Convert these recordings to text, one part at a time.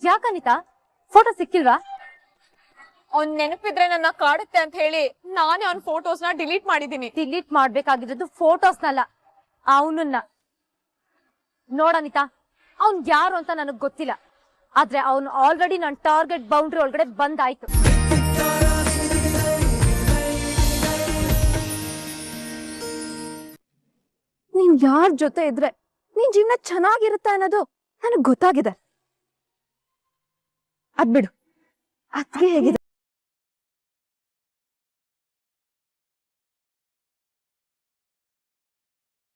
ಯಾಕನಿತಾ photo ಸಿಕ್ಕಿಲ್ವಾ? ಅವ್ನ್ ನೆನಪಿದ್ರೆ ನನ್ನ ಕಾಡುತ್ತೆ ಅಂತ ಹೇಳಿ ನಾನೇ ಅವ್ನ ಫೋಟೋಸ್ನ ಡಿಲೀಟ್ ಮಾಡಿದೀನಿ. ಡಿಲೀಟ್ ಮಾಡ್ಬೇಕಾಗಿರೋದು ಫೋಟೋಸ್ನಲ್ಲ, ಅವನನ್ನ. ನೋಡನಿತಾ, ಅವ್ನ್ ಯಾರು ಅಂತ ನನಗ್ ಗೊತ್ತಿಲ್ಲ, ಆದ್ರೆ ಅವನು ಆಲ್ರೆಡಿ ನನ್ನ ಟಾರ್ಗೆಟ್ ಬೌಂಡ್ರಿ ಒಳಗಡೆ ಬಂದಾಯ್ತು. ನೀನ್ ಯಾರ ಜೊತೆ ಇದ್ರೆ ನಿನ್ ಜೀವನ ಚೆನ್ನಾಗಿರುತ್ತೆ ಅನ್ನೋದು ನನಗ್ ಗೊತ್ತಾಗಿದೆ. ಅದ್ಬಿಡು, ಅದ್ಗೆ ಹೇಗಿದೆ?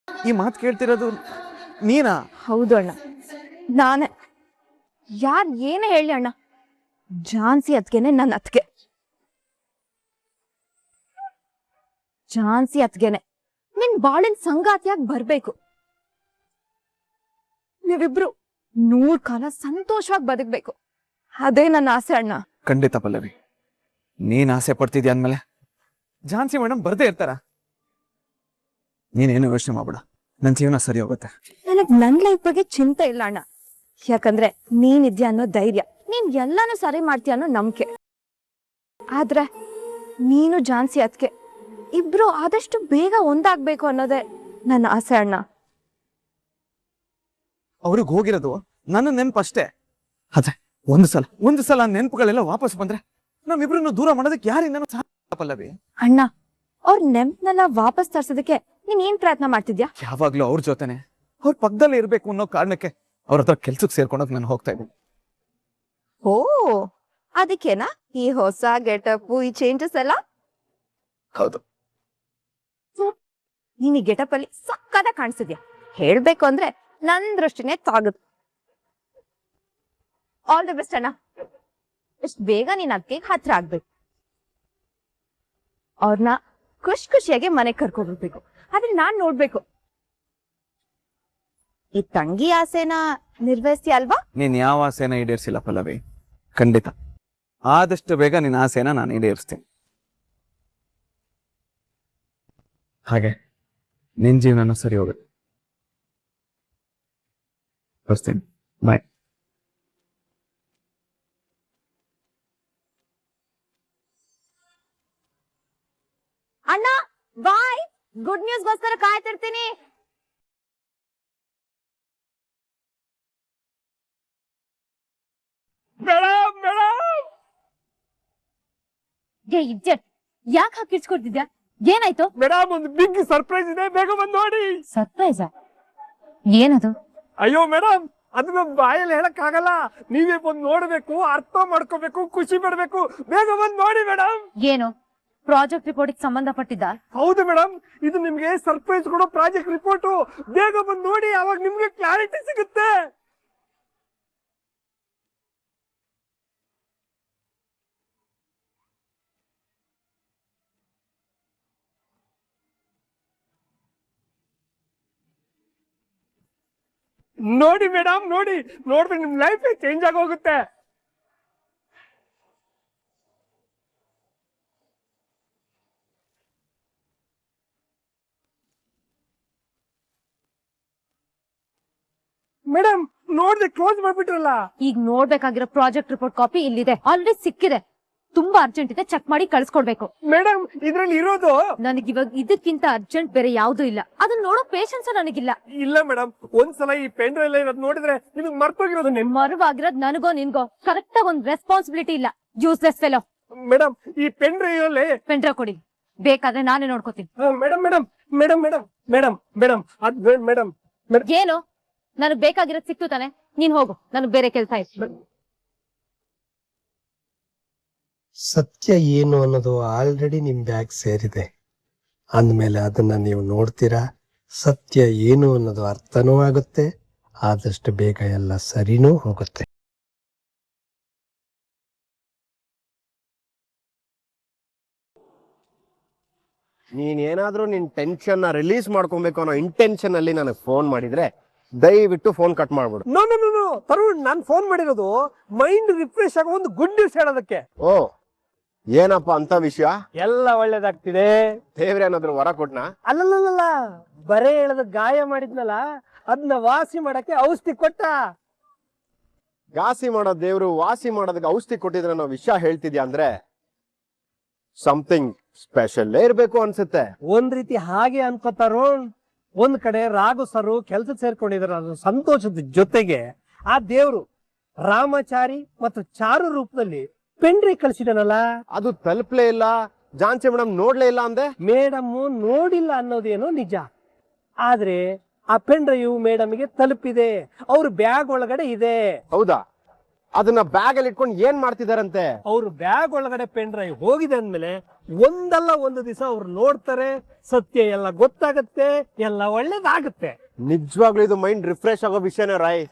ಈ ಮಾತು ಕೇಳ್ತಿರೋದು ನೀನಾ? ಹೌದು ಅಣ್ಣ, ನಾನೇ. ಯಾರ್ ಏನೇ ಹೇಳಿ ಅಣ್ಣ, ಝಾನ್ಸಿ ಅತ್ಗೆನೆ ನನ್ನ ಅತ್ಗೆ. ಝಾನ್ಸಿ ಅತ್ಗೆನೆ ನಿನ್ ಬಾಳಿನ ಸಂಗಾತಿಯಾಗಿ ಬರ್ಬೇಕು. ನೀವಿಬ್ರು 100 ಕಾಲ ಸಂತೋಷವಾಗಿ ಬದುಕ್ಬೇಕು, ಅದೇ ನನ್ನ ಆಸೆ ಅಣ್ಣ. ಖಂಡಿತ ಪಲ್ಲವಿ, ನೀನ್ ಆಸೆ ಪಡ್ತಿದ್ಯಾ ಅಂದ್ಮೇಲೆ ಝಾನ್ಸಿ ಮೇಡಮ್ ಬರ್ದೇ ಇರ್ತಾರ. ನೀನೇನು ಯೋಚನೆ ಮಾಡ್ಬೇಡ, ನನ್ ಜೀವನ ಸರಿ ಹೋಗುತ್ತೆ. ನನಗ್ ನನ್ ಲೈಫ್ ಬಗ್ಗೆ ಚಿಂತೆ ಇಲ್ಲ ಅಣ್ಣ, ಯಾಕಂದ್ರೆ ನೀನಿದ್ಯಾ ಅನ್ನೋ ಧೈರ್ಯ, ನೀನ್ ಎಲ್ಲಾನು ಸರಿ ಮಾಡ್ತೀಯ ಅನ್ನೋ ನಂಬಿಕೆ. ಆದ್ರೆ ನೀನು ಝಾನ್ಸಿ ಅತ್ಗೆ ಇಬ್ರು ಆದಷ್ಟು ಬೇಗ ಒಂದಾಗ್ಬೇಕು ಅನ್ನೋದೇ ನನ್ನ ಆಸೆ ಅಣ್ಣ. ಅವ್ರಿಗೆ ಹೋಗಿರೋದು ನನ್ನ ನೆನಪು ಅಷ್ಟೇ. ಅದೇ ಒಂದು ಸಲ ನೆನಪುಗಳೆಲ್ಲ ವಾಪಸ್ ಬಂದ್ರೆ ನಮ್ಮಿಬ್ರನ್ನು ದೂರ ಮಾಡೋದಕ್ಕೆ ಯಾರಿಂದನೂ ಸಾಧ್ಯ ಪಲ್ಲವಿ. ಅಣ್ಣ, ಅವ್ರ ನೆನಪನ್ನೆಲ್ಲ ವಾಪಸ್ ತರ್ಸೋದಕ್ಕೆ ನೀನ್ ಏನ್ ಪ್ರಯತ್ನ ಮಾಡ್ತಿದ್ಯಾ? ಯಾವಾಗ್ಲೂ ಅವ್ರ ಜೊತೆನೆ, ಅವ್ರ ಪಕ್ಕದಲ್ಲೇ ಇರ್ಬೇಕು ಅನ್ನೋ ಕಾರಣಕ್ಕೆ ಅವ್ರ ಹತ್ರ ಕೆಲ್ಸಕ್ಕೆ ಸೇರ್ಕೊಂಡೋಗ್ ನಾನು ಹೋಗ್ತಾ ಇದ್ದೀನಿ. ಓ, ಅದಕ್ಕೇನಾ ಈ ಹೊಸ ಗೆಟಪ್, ಈ ಚೇಂಜಸ್ ಎಲ್ಲ? ಹೌದು. ನೀನ್ ಈ ಗೆಟಪ್ ಅಲ್ಲಿ ಸಕ್ಕದ ಕಾಣಿಸಿದ್ಯಾ. ಹೇಳ್ಬೇಕು ಅಂದ್ರೆ ನನ್ ದೃಷ್ಟಿನೇ ತಾಗದು. ಆಲ್ ದಿ ಬೆಸ್ಟ್ ಅಣ್ಣ. ಇಷ್ಟು ಬೇಗ ನೀನ್ ಅದಕ್ಕೆ ಹತ್ರ ಆಗ್ಬೇಕು. ಅವ್ರನ್ನ ಖುಷಿಯಾಗಿ ಮನೆಗೆ ಕರ್ಕೊಬಿಡ್ಬೇಕು, ಆದ್ರೆ ನಾನ್ ನೋಡ್ಬೇಕು. ಈ ತಂಗಿ ಆಸೆನ ನಿರ್ವಹಿಸ್ತಿ ಅಲ್ವಾ? ನೀನ್ ಯಾವ ಆಸೆನ ಈಡೇರಿಸಿಲ್ಲ ಪಲ್ಲವಿ, ಖಂಡಿತ. ಆದಷ್ಟು ಬೇಗ ನಿನ್ನ ಆಸೆನ ನಾನು ಈಡೇರಿಸ್ತೀನಿ. ಹಾಗೆ ನಿನ್ ಜೀವನ ಸರಿ ಹೋಗುತ್ತೆ. ಬರ್ತೀನಿ, ಬಾಯ್. ಅಣ್ಣ ಬಾಯ್, ಗುಡ್ ನ್ಯೂಸ್ ಗೋಸ್ಕರ ಕಾಯ್ತಿರ್ತೀನಿ. ಯಾಕೆ ಹಾಕಿಡ್ಸ್ಕೊಡ್ತಿದ್ಯಾ? ಏನಾಯ್ತು ಮೇಡಮ್? ಒಂದು ಬಿಗ್ ಸರ್ಪ್ರೈಸ್ ಇದೆ, ಬೇಗ ಬಂದು ನೋಡಿ. ಸರ್ಪ್ರೈಸಾ? ಏನದು? ಅಯ್ಯೋ ಮೇಡಮ್, ಅದನ್ನ ಬಾಯಲ್ಲಿ ಹೇಳಕ್ ಆಗಲ್ಲ. ನೀವೇ ಬಂದು ನೋಡ್ಬೇಕು, ಅರ್ಥ ಮಾಡ್ಕೋಬೇಕು, ಖುಷಿ ಪಡ್ಬೇಕು. ಬೇಗ ಬಂದು ನೋಡಿ ಮೇಡಮ್. ಏನು ಪ್ರಾಜೆಕ್ಟ್ ರಿಪೋರ್ಟ್ ಸಂಬಂಧಪಟ್ಟಿದ್ದ? ಹೌದು ಮೇಡಮ್, ಇದು ನಿಮ್ಗೆ ಸರ್ಪ್ರೈಸ್ ಕೊಡೋ ಪ್ರಾಜೆಕ್ಟ್ ರಿಪೋರ್ಟ್. ಬೇಗ ಬಂದು ನೋಡಿ, ಅವಾಗ ನಿಮ್ಗೆ ಕ್ಲಾರಿಟಿ ಸಿಗುತ್ತೆ. ನೋಡಿ ಮೇಡಮ್, ನೋಡಿದ್ರೆ ನಿಮ್ ಲೈಫ್ ಚೇಂಜ್ ಆಗಿ ಹೋಗುತ್ತೆ. ಮೇಡಮ್ ನೋಡ್ದೆ ಕ್ಲೋಸ್ ಮಾಡ್ಬಿಟ್ರಲ್ಲ. ಈಗ ನೋಡ್ಬೇಕಾಗಿರೋ ಪ್ರಾಜೆಕ್ಟ್ ರಿಪೋರ್ಟ್ ಕಾಪಿ ಇಲ್ಲಿದೆ, ಆಲ್ರೆಡಿ ಸಿಕ್ಕಿದೆ. ತುಂಬಾ ಅರ್ಜೆಂಟ್ ಇದೆ, ಚೆಕ್ ಮಾಡಿ ಕಳ್ಸ್ಕೊಡ್ಬೇಕು. ಮೇಡಮ್ ಇದ್ರಲ್ಲಿ ಇರೋದು ನನಗೆ ಇವಾಗ ಇದಕ್ಕಿಂತ ಅರ್ಜೆಂಟ್ ಬೇರೆ ಯಾವ್ದು ಇಲ್ಲ. ಅದನ್ನ ನೋಡೋ ಪೇಷನ್ಸ್ ನನಗಿಲ್ಲ. ಇಲ್ಲ ಮೇಡಮ್, ಒಂದ್ಸಲ ಈ ಪೆನ್ ಡ್ರೈವ್ ಇರೋದು ನೋಡಿದ್ರೆ ನಿಮ್ಗೆ ಮರ್ತೋಗಿರೋದು. ಮರುವಾಗಿರೋದು ನನಗೋ ನಿನ್ಗೋ ಕರೆಕ್ಟ್ ಆಗಿ ಒಂದ್ ರೆಸ್ಪಾನ್ಸಿಬಿಲಿಟಿ ಇಲ್ಲ. Useless fellow. ಮೇಡಮ್ ಈ ಪೆನ್ ಡ್ರೈವ್ ಅಲ್ಲಿ ಪೆನ್ ಡ್ರೈವ್ ಕೊಡಿ, ಬೇಕಾದ್ರೆ ನಾನೇ ನೋಡ್ಕೋತೀನಿ. Madam madam madam madam madam madam ಅದ್ ಮೇಡಮ್ ಏನು? ನನಗ್ ಬೇಕಾಗಿರೋದು ಸಿಕ್ತು ತಾನೆ, ನೀನ್ ಹೋಗು, ನನಗ್ ಬೇರೆ ಕೆಲಸ ಇತ್ತು. ಸತ್ಯ ಏನು ಅನ್ನೋದು ಆಲ್ರೆಡಿ ನಿಮ್ ಬ್ಯಾಗ್ ಸೇರಿದೆ ಅಂದ್ಮೇಲೆ ಅದನ್ನ ನೀವು ನೋಡ್ತೀರಾ. ಸತ್ಯ ಏನು ಅನ್ನೋದು ಅರ್ಥನೂ ಆಗುತ್ತೆ, ಆದಷ್ಟು ಬೇಗ ಎಲ್ಲ ಸರಿನೂ ಹೋಗುತ್ತೆ. ನೀನೇನಾದ್ರೂ ನಿನ್ ಟೆನ್ಷನ್ ರಿಲೀಸ್ ಮಾಡ್ಕೊಬೇಕು ಅನ್ನೋ ಇಂಟೆನ್ಷನ್ ಅಲ್ಲಿ ನನಗೆ ಫೋನ್ ಮಾಡಿದ್ರೆ ದಯವಿಟ್ಟು ಫೋನ್ ಕಟ್ ಮಾಡ್ಬಿಡು. No no no no Tarun, ನಾನ್ ಫೋನ್ ಮಾಡಿರೋದು ಮೈಂಡ್ ರಿಫ್ರೆಶ್ ಆಗೋ ಒಂದು ಗುಡ್ ನ್ಯೂಸ್ ಹೇಳೋದಕ್ಕೆ. ಓ, ಏನಪ್ಪ ಅಂತ ವಿಷಯ? ಎಲ್ಲ ಒಳ್ಳೇದಾಗ್ತಿದೆ. ದೇವ್ರೆ ಏನಾದ್ರು ವರ ಕೊಟ್ನಾ? ಅಲ್ಲಲ್ಲ, ಬರೇ ಹೇಳದ ಗಾಯ ಮಾಡಿದ್ನಲ್ಲ, ಅದನ್ನ ವಾಸಿ ಮಾಡಕ್ಕೆ ಔಷಧಿ ಕೊಟ್ಟ. ಘಾಸಿ ಮಾಡೋ ದೇವ್ರು ವಾಸಿ ಮಾಡೋದಕ್ಕೆ ಔಷಧಿ ಕೊಟ್ಟಿದ್ರೆ ನಾವು ವಿಷಯ ಹೇಳ್ತಿದ್ಯಾ ಅಂದ್ರೆ ಸಮಥಿಂಗ್ ಸ್ಪೆಷಲ್ ಇರ್ಬೇಕು ಅನ್ಸುತ್ತೆ. ಒಂದ್ ರೀತಿ ಹಾಗೆ ಅನ್ಕೋತಾರೋ. ಒಂದ್ ಕಡೆ ರಾಘು ಸರು ಕೆಲಸ ಸೇರ್ಕೊಂಡಿದಾರ, ಅದು ಸಂತೋಷದ ಜೊತೆಗೆ ಆ ದೇವ್ರು ರಾಮಚಾರಿ ಮತ್ತು ಚಾರು ರೂಪದಲ್ಲಿ ಪೆಂಡ್ರಿ ಕಳ್ಸಿದನಲ್ಲ, ಅದು ತಲುಪ್ಲೇ ಇಲ್ಲ, ಝಾನ್ಸಿ ಮೇಡಮ್ ನೋಡ್ಲೇ ಇಲ್ಲ ಅಂದೆ. ಮೇಡಮ್ ನೋಡಿಲ್ಲ ಅನ್ನೋದೇನೋ ನಿಜ, ಆದ್ರೆ ಆ ಪೆನ್ ಡ್ರೈವ್ ಮೇಡಮ್ಗೆ ತಲುಪಿದೆ, ಅವ್ರ ಬ್ಯಾಗ್ ಒಳಗಡೆ ಇದೆ. ಹೌದಾ? ಅದನ್ನ ಬ್ಯಾಗ್ ಅಲ್ಲಿ ಇಟ್ಕೊಂಡು ಏನ್ ಮಾಡ್ತಿದಾರಂತೆ? ಅವ್ರ ಬ್ಯಾಗ್ ಒಳಗಡೆ ಪೆನ್ ಡ್ರೈವ್ ಹೋಗಿದೆ ಅಂದ್ಮೇಲೆ ಒಂದಲ್ಲ ಒಂದು ದಿವಸ ಅವ್ರು ನೋಡ್ತಾರೆ, ಸತ್ಯ ಎಲ್ಲ ಗೊತ್ತಾಗತ್ತೆ, ಎಲ್ಲ ಒಳ್ಳೇದಾಗತ್ತೆ. ನಿಜವಾಗ್ಲೂ ಇದು ಮೈಂಡ್ ರಿಫ್ರೆಶ್ ಆಗೋ ವಿಷಯನೇ ರಾಯ್.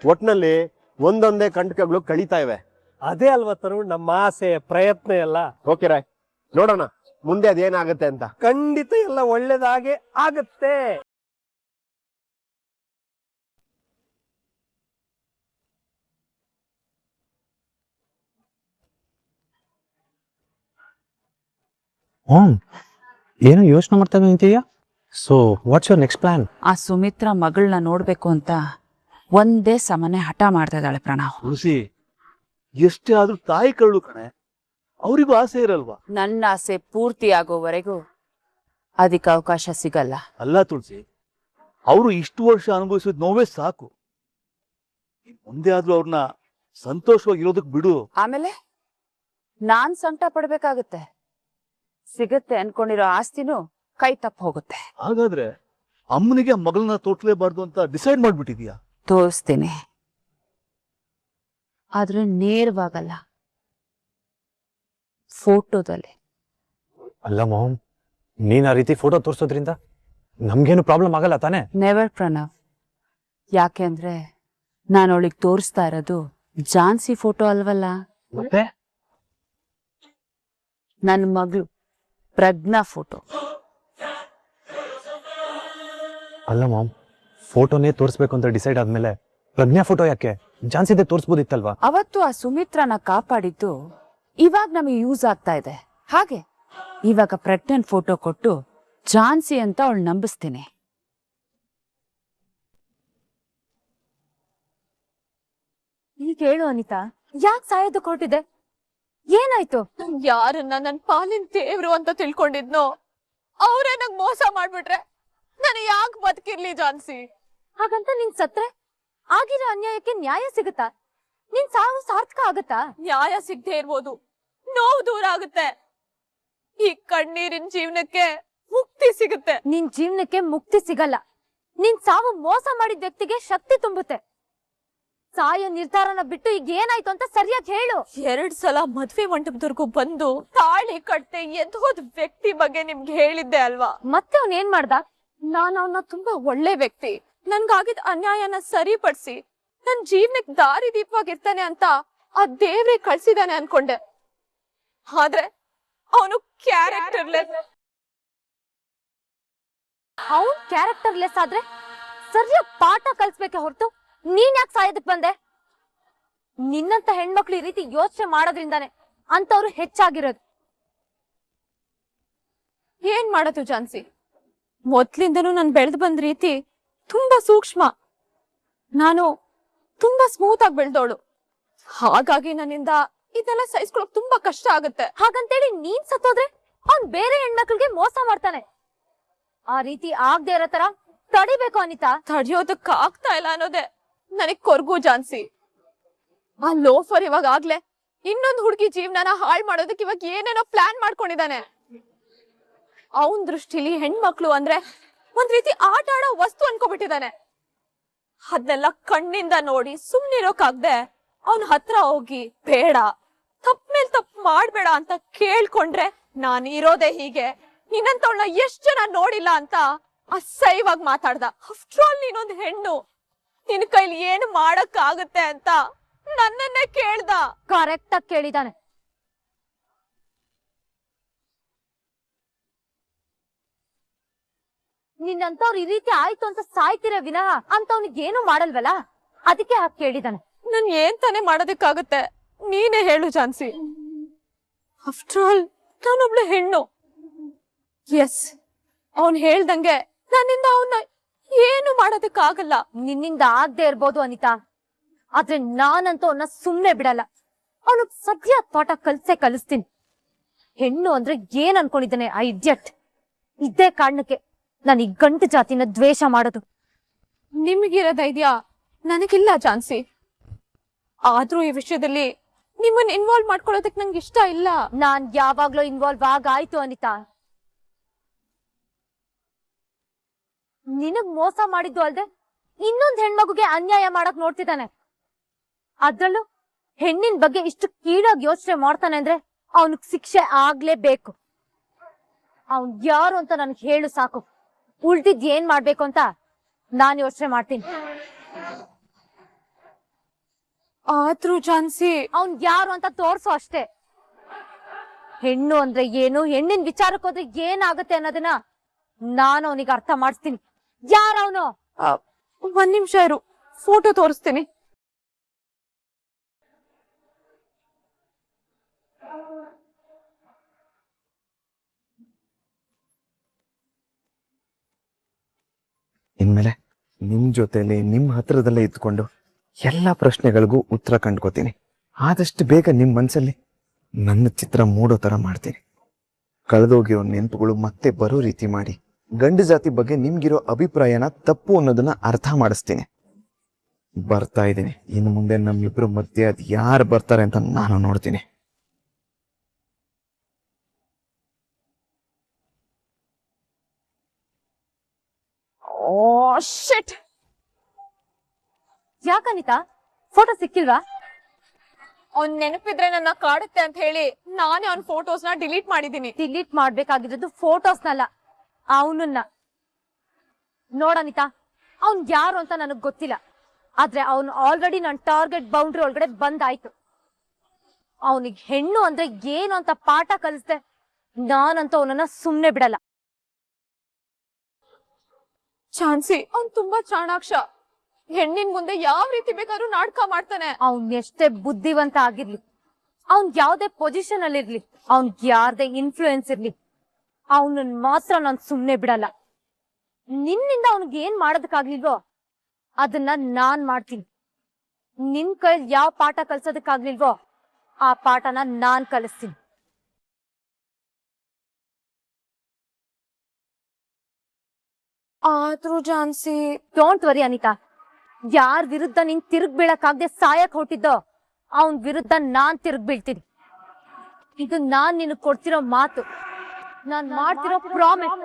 ಒಟ್ನಲ್ಲಿ ಒಂದೊಂದೇ ಕಂಟಕಗಳು ಕಳೀತಾ ಇವೆ. ಅದೇ ಅಲ್ವಾ ತರುಣ್ ನಮ್ಮ ಆಸೆ ಪ್ರಯತ್ನ ಎಲ್ಲ. ಓಕೆ ರಾಯ್, ನೋಡೋಣ ಮುಂದೆ ಅದೇನಾಗತ್ತೆ ಅಂತ. ಖಂಡಿತ ಎಲ್ಲ ಒಳ್ಳೇದಾಗೆ ಆಗತ್ತೆ. ಏನೋ ಯೋಚನೆ ಮಾಡ್ತಾ ನಿಂತೀಯಾ? So what's your next plan? ಆ ಸುಮಿತ್ರ ಮಗಳನ್ನ ನೋಡ್ಬೇಕು ಅಂತ ಒಂದೇ ಸಮನೆ ಹಠ ಮಾಡ್ತಾ ಇದ್ದಾಳೆ ಪ್ರಣವ್. ತುಳಸಿ, ಎಷ್ಟೇ ಆದ್ರೂ ತಾಯಿ ಕರಳು ಕಣೆ, ಅವರಿಗೂ ಆಸೆ ಇರಲ್ವಾ? ನನ್ನ ಆಸೆ ಪೂರ್ತಿ ಆಗೋವರೆಗೂ ಅದಕ್ಕೆ ಅವಕಾಶ ಸಿಗಲ್ಲ. ಅಲ್ಲ ತುಳಸಿ, ಅವರು ಇಷ್ಟು ವರ್ಷ ಅನುಭವಿಸಿದ ನೋವೇ ಸಾಕು. ಮುಂದೆ ಆದ್ರೂ ಅವ್ರನ್ನ ಸಂತೋಷವಾಗಿರೋದಕ್ ಬಿಡು. ಆಮೇಲೆ ನಾನ್ ಸಂಕಟ ಪಡ್ಬೇಕಾಗತ್ತೆ. ಸಿಗತ್ತೆ ಅನ್ಕೊಂಡಿರೋ ಆಸ್ತಿನೂ ಕೈ ತಪ್ಪ ಹೋಗುತ್ತೆ. ಹಾಗಾದ್ರೆ ಅಮ್ಮನಿಗೆ ಮಗಳನ್ನ ತೋಟ್ಲೇಬಾರ್ದು ಅಂತ ಡಿಸೈಡ್ ಮಾಡ್ಬಿಟ್ಟಿದ್ಯಾ? ತೋರಿಸ್ತೀನಿ, ಆದ್ರೆ ನೇರವಾಗಲ್ಲ, ಫೋಟೋದಲ್ಲಿ. ಅಲ್ಲ ಮಾಮ್, ನೀನ್ ಆ ರೀತಿ ಫೋಟೋ ತೋರಿಸೋದ್ರಿಂದ ನಮ್ಗೇನು ಪ್ರಾಬ್ಲಮ್ ಆಗಲ್ಲ ತಾನೇ? ನೆವರ್ ಪ್ರಣವ್. ಯಾಕೆಂದ್ರೆ ನಾನು ಅವಳಿಗೆ ತೋರಿಸ್ತಾ ಇರೋದು ಝಾನ್ಸಿ ಫೋಟೋ ಅಲ್ವಲ್ಲ, ಮತ್ತೆ ನನ್ನ ಮಗಳು ಪ್ರಜ್ಞಾ ಫೋಟೋ. ಅಲ್ಲ ಮಾಮ್, ಫೋಟೋನೇ ತೋರಿಸ್ಬೇಕು ಅಂತ ಡಿಸೈಡ್ ಆದ್ಮೇಲೆ ಪ್ರಜ್ಞಾ ಫೋಟೋ ಯಾಕೆ? ಝಾನ್ಸಿದೆ ತೋರಿಸ್ಬೋದಿತ್ತಲ್ವಾ? ಅವತ್ತು ಆ ಸುಮಿತ್ರನ ಕಾಪಾಡಿದ್ದು ಇವಾಗ ನಮಗೆ ಯೂಸ್ ಆಗ್ತಾ ಇದೆ. ಹಾಗೆ ಇವಾಗ ಪ್ರಜ್ಞನ್ ಫೋಟೋ ಕೊಟ್ಟು ಝಾನ್ಸಿ ಅಂತ ಅವಳು ನಂಬಿಸ್ತೀನಿ. ಈಗ ಹೇಳು ಅನಿತಾ, ಯಾಕೆ ಸಾಯೋದಕ್ಕೆ ಹೊರಟಿದೆ? ಏನಾಯ್ತು? ಯಾರನ್ನ ನನ್ ಪಾಲಿನ ದೇವ್ರು ಅಂತ ತಿಳ್ಕೊಂಡಿದ್ನೋ ಅವ್ರೇ ನಂಗ್ ಮೋಸ ಮಾಡ್ಬಿಟ್ರೆ ನಾನು ಯಾಕೆ ಬದುಕಿರ್ಲಿ ಝಾನ್ಸಿ? ಹಾಗಂತ ನೀನ್ ಸತ್ರೆ ಆಗಿರೋ ಅನ್ಯಾಯಕ್ಕೆ ನ್ಯಾಯ ಸಿಗುತ್ತಾ? ನಿನ್ ಸಾವು ಸಾರ್ಥಕ ಆಗತ್ತಾ? ನ್ಯಾಯ ಸಿಗದೆ ಇರ್ಬೋದು, ನೋವು ದೂರ ಆಗುತ್ತೆ, ಈ ಕಣ್ಣೀರಿನ ಜೀವನಕ್ಕೆ ಮುಕ್ತಿ ಸಿಗುತ್ತೆ. ನಿನ್ ಜೀವನಕ್ಕೆ ಮುಕ್ತಿ ಸಿಗಲ್ಲ. ನಿನ್ ಸಾವು ಮೋಸ ಮಾಡಿದ ವ್ಯಕ್ತಿಗೆ ಶಕ್ತಿ ತುಂಬುತ್ತೆ. ಸಾಯೋ ನಿರ್ಧಾರನ ಬಿಟ್ಟು ಈಗ ಏನಾಯ್ತು ಅಂತ ಸರಿಯಾಗಿ ಹೇಳು. 2 ಸಲ ಮದ್ವೆ ಮಂಟಪದವರೆಗೂ ಬಂದು ತಾಳಿ ಕಟ್ತೆ ಎದ್ದೋದ್ ವ್ಯಕ್ತಿ ಬಗ್ಗೆ ನಿಮ್ಗೆ ಹೇಳಿದ್ದೆ ಅಲ್ವಾ? ಮತ್ತೆ ಅವ್ನ್ ಏನ್ ಮಾಡ್ದ? ನಾನು ಅವನ್ನ ತುಂಬಾ ಒಳ್ಳೆ ವ್ಯಕ್ತಿ, ನನ್ಗಾಗಿದ್ ಅನ್ಯಾಯನ ಸರಿಪಡಿಸಿ ನನ್ ಜೀವನಕ್ಕೆ ದಾರಿ ದೀಪವಾಗಿರ್ತಾನೆ ಅಂತ ಆ ದೇವ್ರೆ ಕಳ್ಸಿದಾನೆ ಅನ್ಕೊಂಡೆ. ಆದ್ರೆ ಅವನು ಕ್ಯಾರೆಕ್ಟರ್ಲೆಸ್. ಅವ್ನ್ ಕ್ಯಾರೆಕ್ಟರ್ಲೆಸ್ ಆದ್ರೆ ಸರಿಯಾಗಿ ಪಾಠ ಕಲ್ಸ್ಬೇಕೆ ಹೊರತು ನೀನ್ ಯಾಕೆ ಸಾಯೋದಕ್ ಬಂದೆ? ನಿನ್ನಂತ ಹೆಣ್ಮಕ್ಳು ಈ ರೀತಿ ಯೋಚನೆ ಮಾಡೋದ್ರಿಂದಾನೆ ಅಂತವ್ರು ಹೆಚ್ಚಾಗಿರೋದು. ಏನ್ ಮಾಡತ್ತು ಝಾನ್ಸಿ? ಮೊದ್ಲಿಂದನೂ ನಾನು ಬೆಳೆದು ಬಂದ ರೀತಿ ತುಂಬಾ ಸೂಕ್ಷ್ಮ. ನಾನು ತುಂಬಾ ಸ್ಮೂತ್ ಆಗಿ ಬೆಳ್ದವಳು. ಹಾಗಾಗಿ ನನ್ನಿಂದ ಇದೆಲ್ಲ ಸಹಿಸ್ಕೊಳಕ್ ತುಂಬಾ ಕಷ್ಟ ಆಗುತ್ತೆ. ಹಾಗಂತೇಳಿ ನೀನ್ ಸತ್ತೋದ್ರೆ ಅವ್ನ್ ಬೇರೆ ಹೆಣ್ಮಕ್ಳಿಗೆ ಮೋಸ ಮಾಡ್ತಾನೆ. ಆ ರೀತಿ ಆಗದೆ ಇರೋ ತರ ತಡಿಬೇಕು ಅನಿತಾ. ತಡಿಯೋದಕ್ ಆಗ್ತಾ ಇಲ್ಲ ಅನ್ನೋದೇ ನನಗ್ ಕೊರ್ಗು ಝಾನ್ಸಿ. ಆ ಲೋಫರ್ ಇವಾಗ ಆಗ್ಲೇ ಇನ್ನೊಂದು ಹುಡುಗಿ ಜೀವನನ ಹಾಳು ಮಾಡೋದಕ್ಕೆ ಇವಾಗ ಏನೇನೋ ಪ್ಲಾನ್ ಮಾಡ್ಕೊಂಡಿದ್ದಾನೆ. ಅವನ್ ದೃಷ್ಟಿಲಿ ಹೆಣ್ಮಕ್ಳು ಅಂದ್ರೆ ಒಂದ್ ರೀತಿ ಆಟ ಆಡೋ ವಸ್ತು ಅನ್ಕೋಬಿಟ್ಟಿದ್ದಾನೆ. ಅದನ್ನೆಲ್ಲ ಕಣ್ಣಿಂದ ನೋಡಿ ಸುಮ್ನಿರೋಕಾಗ್ದೆ ಅವನ್ ಹತ್ರ ಹೋಗಿ ಬೇಡ, ತಪ್ಪ ಮೇಲ್ ತಪ್ಪು ಮಾಡ್ಬೇಡ ಅಂತ ಕೇಳ್ಕೊಂಡ್ರೆ ನಾನ್ ಇರೋದೇ ಹೀಗೆ, ನಿನ್ನಂತವಳನ್ನ ಎಷ್ಟ್ ಜನ ನೋಡಿಲ್ಲ ಅಂತ ಅಸಹ್ಯವಾಗಿ ಮಾತಾಡ್ದ. ಆಫ್ಟರ್ ಆಲ್ ನೀನೊಂದ್ ಹೆಣ್ಣು, ನಿನ್ ಕೈಲಿ ಏನು ಮಾಡಕ್ ಆಗುತ್ತೆ ಅಂತ ನನ್ನನ್ನೇ ಕೇಳ್ದ. ಕರೆಕ್ಟ್ ಆಗಿ ಕೇಳಿದಾನೆ. ನಿನ್ನಂತವ್ರು ಈ ರೀತಿ ಆಯ್ತು ಅಂತ ಸಾಯ್ತಿರ ವಿನಃ ಅಂತವ್ನಿಗೆ ಏನು ಮಾಡಲ್ವಲ್ಲ, ಅದಕ್ಕೆ ಹಾಗೆ ಕೇಳಿದಾನೆ. ನನ್ ಏನ್ ತಾನೇ ಮಾಡೋದಕ್ಕಾಗುತ್ತೆ? ನೀನೇ ಹೇಳು ಝಾನ್ಸಿ. ಆಫ್ಟರ್ ಆಲ್ ನಾನೊಬ್ಳು ಹೆಣ್ಣು. ಎಸ್, ಅವನ್ ಹೇಳ್ದಂಗೆ ನನ್ನಿಂದ ಅವನ್ನ ಏನು ಮಾಡೋದಕ್ಕಾಗಲ್ಲ. ನಿನ್ನಿಂದ ಆಗದೆ ಇರ್ಬೋದು ಅನಿತಾ, ಆದ್ರೆ ನಾನಂತೂ ಅವನ್ನ ಸುಮ್ನೆ ಬಿಡಲ್ಲ. ಅವನು ಸದ್ಯ ಪಾಠ ಕಲಿಸ್ತೀನಿ. ಹೆಣ್ಣು ಅಂದ್ರೆ ಏನ್ ಅನ್ಕೊಂಡಿದ್ದಾನೆ ಆ ಇಡಿಯಟ್. ಇದೇ ಕಾರಣಕ್ಕೆ ನಾನು ಈ ಗಂಟು ಜಾತಿನ ದ್ವೇಷ ಮಾಡೋದು. ನಿಮಗಿರೋ ಧೈರ್ಯ ನನಗಿಲ್ಲ ಝಾನ್ಸಿ. ಆದ್ರೂ ಈ ವಿಷಯದಲ್ಲಿ ನಿಮ್ಮನ್ನ ಇನ್ವಾಲ್ವ್ ಮಾಡ್ಕೊಳ್ಳೋದಕ್ಕೆ ನಂಗೆ ಇಷ್ಟ ಇಲ್ಲ. ನಾನ್ ಯಾವಾಗ್ಲೂ ಇನ್ವಾಲ್ವ್ ಆಗಾಯ್ತು ಅನಿತಾ. ನಿನಗ್ ಮೋಸ ಮಾಡಿದ್ದು ಅಲ್ದೆ ಇನ್ನೊಂದ್ ಹೆಣ್ಮಗುಗೆ ಅನ್ಯಾಯ ಮಾಡಕ್ ನೋಡ್ತಿದ್ದಾನೆ. ಅದ್ರಲ್ಲೂ ಹೆಣ್ಣಿನ ಬಗ್ಗೆ ಇಷ್ಟು ಕೀಳಾಗಿ ಯೋಚನೆ ಮಾಡ್ತಾನೆ ಅಂದ್ರೆ ಅವನಿಗೆ ಶಿಕ್ಷೆ ಆಗ್ಲೇಬೇಕು. ಅವನ್ ಯಾರು ಅಂತ ನನ್ಗೆ ಹೇಳು ಸಾಕು. ಉಳ್ದಿದ್ ಏನ್ ಮಾಡ್ಬೇಕು ಅಂತ ನಾನ್ ಯೋಚನೆ ಮಾಡ್ತೀನಿ. ಆದ್ರೂ ಝಾನ್ಸಿ, ಅವನ್ ಯಾರು ಅಂತ ತೋರ್ಸು ಅಷ್ಟೇ. ಹೆಣ್ಣು ಅಂದ್ರೆ ಏನು, ಹೆಣ್ಣಿನ ವಿಚಾರಕ್ಕೆ ಹೋದ್ರೆ ಏನಾಗುತ್ತೆ ಅನ್ನೋದನ್ನ ನಾನು ಅವನಿಗೆ ಅರ್ಥ ಮಾಡಿಸ್ತೀನಿ. ಯಾರವನು? ಒಂದ್ ನಿಮಿಷ ಇರು, ಫೋಟೋ ತೋರಿಸ್ತೀನಿ. ಇನ್ಮೇಲೆ ನಿಮ್ ಜೊತೆಲಿ ನಿಮ್ ಹತ್ರದಲ್ಲೇ ಇದ್ಕೊಂಡು ಎಲ್ಲಾ ಪ್ರಶ್ನೆಗಳಿಗೂ ಉತ್ತರ ಕಂಡ್ಕೋತೀನಿ. ಆದಷ್ಟು ಬೇಗ ನಿಮ್ ಮನ್ಸಲ್ಲಿ ನನ್ನ ಚಿತ್ರ ಮೂಡೋ ತರ ಮಾಡ್ತೀನಿ. ಕಳೆದೋಗಿರೋ ನೆನಪುಗಳು ಮತ್ತೆ ಬರೋ ರೀತಿ ಮಾಡಿ ಗಂಡು ಜಾತಿ ಬಗ್ಗೆ ನಿಮ್ಗಿರೋ ಅಭಿಪ್ರಾಯನ ತಪ್ಪು ಅನ್ನೋದನ್ನ ಅರ್ಥ ಮಾಡಿಸ್ತೀನಿ. ಬರ್ತಾ ಇದ್ದೀನಿ. ಇನ್ನು ಮುಂದೆ ನಮ್ಮಿಬ್ರು ಮಧ್ಯೆ ಅದ್ ಯಾರು ಬರ್ತಾರೆ ಅಂತ ನಾನು ನೋಡ್ತೀನಿ. ಓ ಶಿಟ್! ಯಾಕನಿತಾ ಫೋಟೋ ಸಿಕ್ಕಿಲ್ವಾ? ಅವ್ನ್ ನೆನಪಿದ್ರೆ ನನ್ನ ಕಾಡುತ್ತೆ ಅಂತ ಹೇಳಿ ನಾನೇ ಅವ್ನ ಫೋಟೋಸ್ನ ಡಿಲೀಟ್ ಮಾಡಿದೀನಿ. ಡಿಲೀಟ್ ಮಾಡ್ಬೇಕಾಗಿರೋದು ಫೋಟೋಸ್ನಲ್ಲ, ಅವನನ್ನ. ನೋಡನಿತಾ, ಅವನ್ ಯಾರು ಅಂತ ನನಗ್ ಗೊತ್ತಿಲ್ಲ. ಆದ್ರೆ ಅವನು ಆಲ್ರೆಡಿ ನನ್ನ ಟಾರ್ಗೆಟ್ ಬೌಂಡ್ರಿ ಒಳಗಡೆ ಬಂದಾಯ್ತು. ಅವನಿಗೆ ಹೆಣ್ಣು ಅಂದ್ರೆ ಏನು ಅಂತ ಪಾಠ ಕಲಿಸ್ದೆ ನಾನಂತೂ ಅವನನ್ನ ಸುಮ್ನೆ ಬಿಡಲ್ಲ. ಝಾನ್ಸಿ, ಅವ್ನ್ ತುಂಬಾ ಚಾಣಾಕ್ಷ. ಹೆಣ್ಣಿನ ಮುಂದೆ ಯಾವ ರೀತಿ ಬೇಕಾದ್ರೂ ನಾಟಕ ಮಾಡ್ತಾನೆ. ಅವ್ನ್ ಎಷ್ಟೇ ಬುದ್ಧಿವಂತ ಆಗಿರ್ಲಿ, ಅವ್ನ್ ಯಾವ್ದೇ ಪೊಸಿಷನ್ ಅಲ್ಲಿ ಇರ್ಲಿ, ಅವ್ನ್ ಯಾರ್ದೇ ಇನ್ಫ್ಲೂಯೆನ್ಸ್ ಇರ್ಲಿ, ಅವನನ್ನ ಮಾತ್ರ ನಾನ್ ಸುಮ್ನೆ ಬಿಡಲ್ಲ. ನಿನ್ನಿಂದ ಅವನಿಗೆ ಏನ್ ಮಾಡೋದಕ್ಕಾಗ್ಲಿಲ್ವೋ ಅದನ್ನ ನಾನ್ ಮಾಡ್ತೀನಿ. ನಿನ್ ಕೈಲಿ ಯಾವ ಪಾಠ ಕಲ್ಸೋದಕ್ಕಾಗ್ಲಿಲ್ವೋ ಆ ಪಾಠನ ನಾನ್ ಕಲಿಸ್ತೀನಿ. ಆದ್ರೂ ಝಾನ್ಸಿ, ಡೋಂಟ್ ವರಿ ಅನಿತಾ. ಯಾರ್ ವಿರುದ್ಧ ನೀನ್ ತಿರುಗ್ ಬೀಳಕ್ಕಾಗ್ದೆ ಸಾಯಕ್ ಹೊಟ್ಟಿದ್ದೋ ಅವನ್ ವಿರುದ್ಧ ನಾನ್ ತಿರುಗ್ ಬೀಳ್ತೀನಿ. ಇದು ನಾನ್ ನಿನಗ್ ಕೊಡ್ತಿರೋ ಮಾತು, ನಾನ್ ಮಾಡ್ತಿರೋ ಪ್ರಾಮಿಸ್.